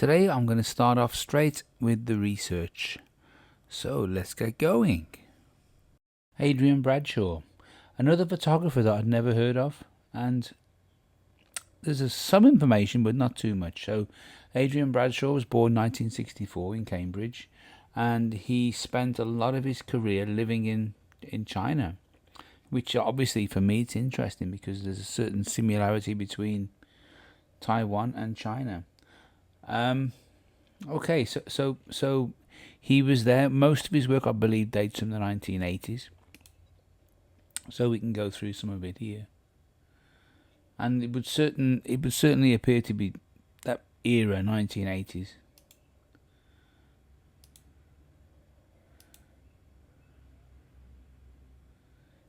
Today I'm going to start off straight with the research. So let's get going. Adrian Bradshaw, another photographer that I'd never heard of, and there's some information but not too much. So Adrian Bradshaw was born 1964 in Cambridge, and he spent a lot of his career living in China, which obviously for me it's interesting because there's a certain similarity between Taiwan and China. Okay, so he was there. Most of his work, I believe, dates from the 1980s. So we can go through some of it here, and it would certainly appear to be that era, 1980s.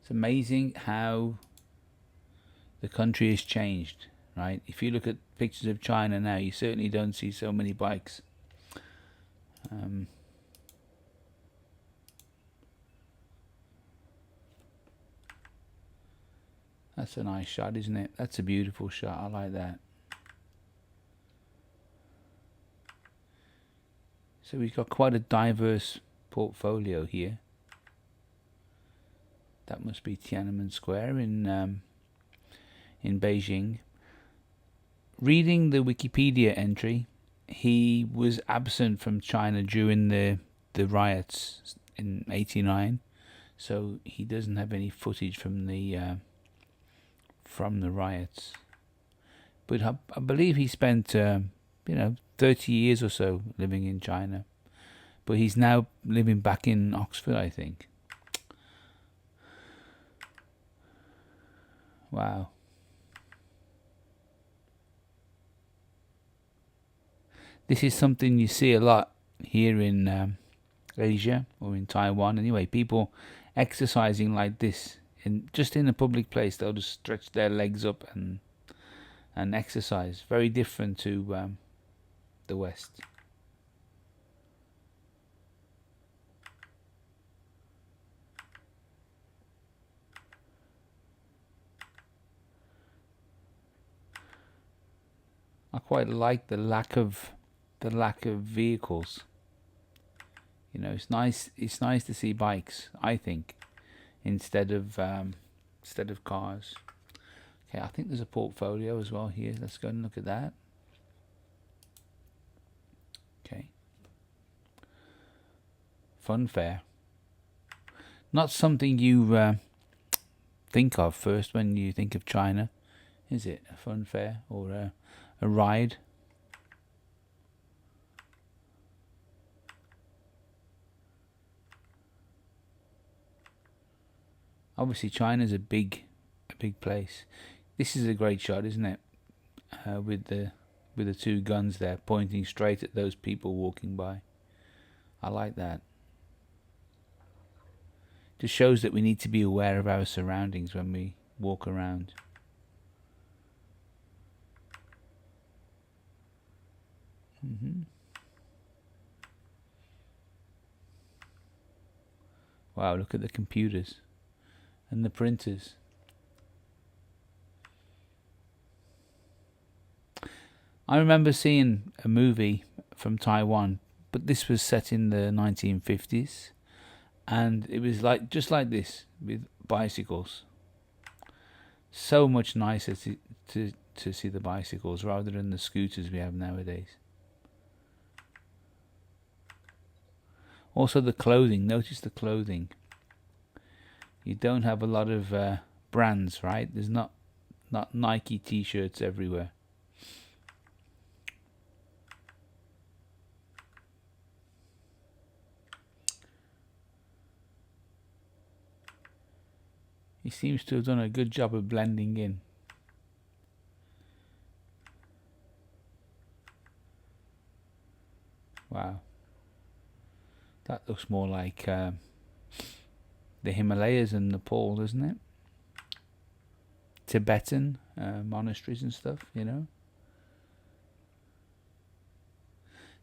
It's amazing how the country has changed, right? If you look at pictures of China now, you certainly don't see so many bikes. That's a nice shot, isn't it? That's a beautiful shot. I like that. So we've got quite a diverse portfolio here. That must be Tiananmen Square in Beijing. Reading the Wikipedia entry, he was absent from China during the riots in '89, so he doesn't have any footage from the riots. But I believe he spent 30 years or so living in China, but he's now living back in Oxford, I think. Wow. This is something you see a lot here in Asia or in Taiwan. Anyway, people exercising like this just in a public place. They'll just stretch their legs up and exercise. Very different to the West. I quite like the lack of vehicles. It's nice. It's nice to see bikes, I think, instead of cars. Okay, I think there's a portfolio as well here. Let's go and look at that. Okay. Fun fair. Not something you think of first when you think of China, is it? A fun fair or a ride? Obviously, China's a big place. This is a great shot, isn't it? With the two guns there pointing straight at those people walking by. I like that. Just shows that we need to be aware of our surroundings when we walk around. Wow, look at the computers and the printers. I remember seeing a movie from Taiwan, but this was set in the 1950s, and it was just like this with bicycles. So much nicer to see the bicycles rather than the scooters we have nowadays. Also the clothing. Notice the clothing. You don't have a lot of brands, right? There's not Nike t-shirts everywhere. He seems to have done a good job of blending in. Wow. That looks more like the Himalayas and Nepal, doesn't it? Tibetan monasteries and stuff,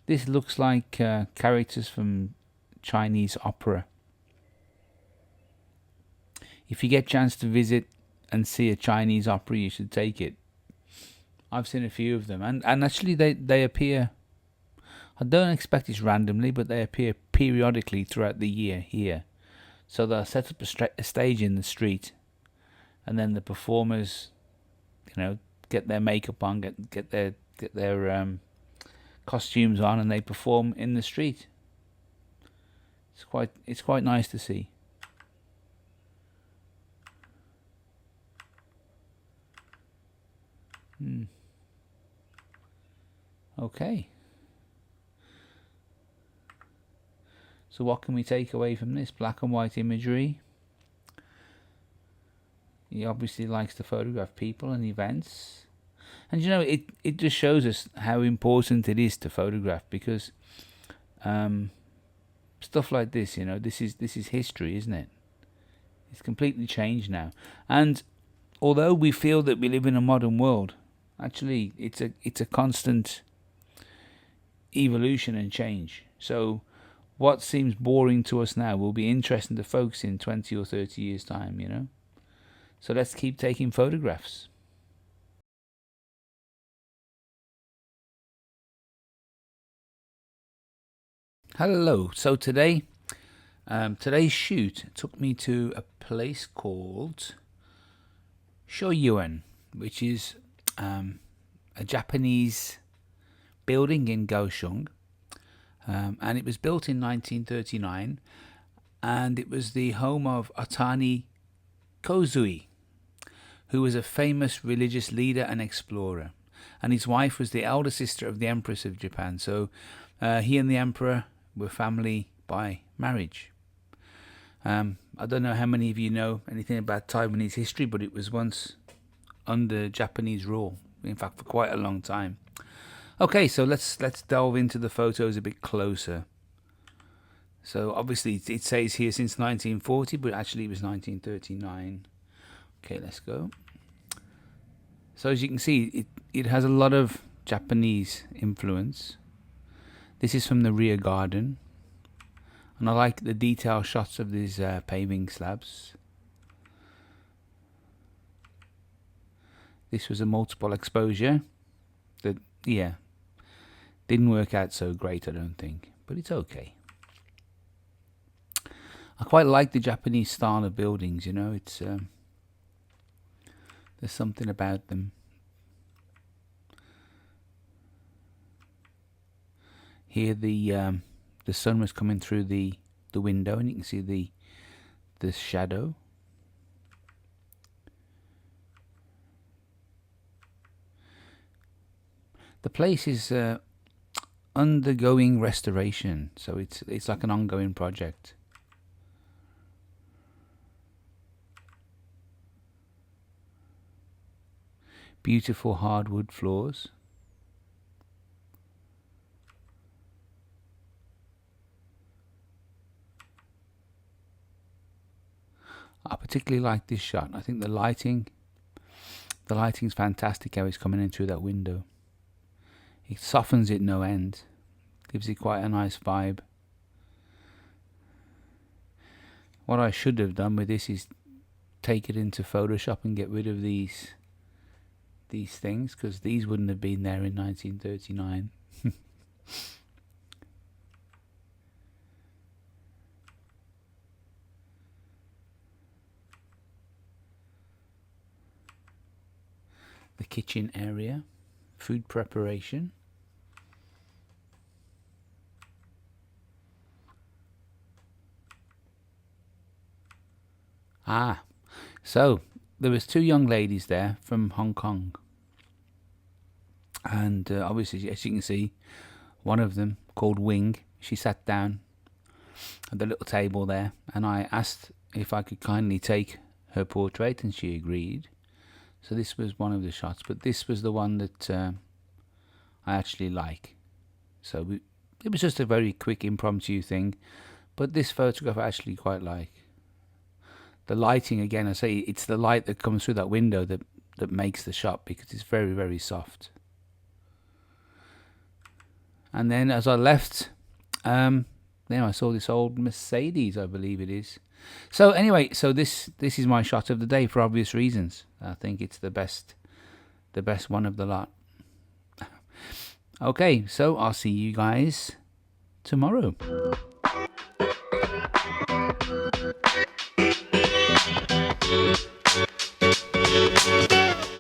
This looks like characters from Chinese opera. If you get a chance to visit and see a Chinese opera, you should take it. I've seen a few of them, and actually they appear I don't expect it's randomly, but they appear periodically throughout the year here. So they'll set up a stage in the street, and then the performers, get their makeup on, get their costumes on, and they perform in the street. It's quite nice to see. Okay. So what can we take away from this? Black and white imagery. He obviously likes to photograph people and events. And it just shows us how important it is to photograph, because stuff like this, this is history, isn't it? It's completely changed now. And although we feel that we live in a modern world, actually it's a constant evolution and change. So what seems boring to us now will be interesting to folks in 20 or 30 years' time, So let's keep taking photographs. Hello. So today's shoot took me to a place called Shoyoen, which is a Japanese building in Kaohsiung. And it was built in 1939, and it was the home of Otani Kozui, who was a famous religious leader and explorer. And his wife was the elder sister of the Empress of Japan. So he and the Emperor were family by marriage. I don't know how many of you know anything about Taiwanese history, but it was once under Japanese rule, in fact for quite a long time. Okay, so let's delve into the photos a bit closer. So obviously it says here since 1940, but actually it was 1939. Okay, let's go. So as you can see, it has a lot of Japanese influence. This is from the rear garden, and I like the detail shots of these paving slabs. This was a multiple exposure that, didn't work out so great, I don't think, but it's okay. I quite like the Japanese style of buildings, it's there's something about them. Here the sun was coming through the window, and you can see the shadow. The place is undergoing restoration, so it's like an ongoing project. Beautiful hardwood floors. I particularly like this shot. I think the lighting's fantastic, how it's coming in through that window. It softens it no end, gives it quite a nice vibe. What I should have done with this is take it into Photoshop and get rid of these things, because these wouldn't have been there in 1939. The kitchen area, food preparation. So there was two young ladies there from Hong Kong, and obviously, as you can see, one of them, called Wing, she sat down at the little table there, and I asked if I could kindly take her portrait, and she agreed. So this was one of the shots, but this was the one that I actually like. So it was just a very quick impromptu thing, but this photograph I actually quite like. The lighting, again, I say it's the light that comes through that window that makes the shot, because it's very, very soft. And then as I left, then I saw this old Mercedes, I believe it is. So anyway, so this is my shot of the day for obvious reasons. I think it's the best one of the lot. Okay, so I'll see you guys tomorrow.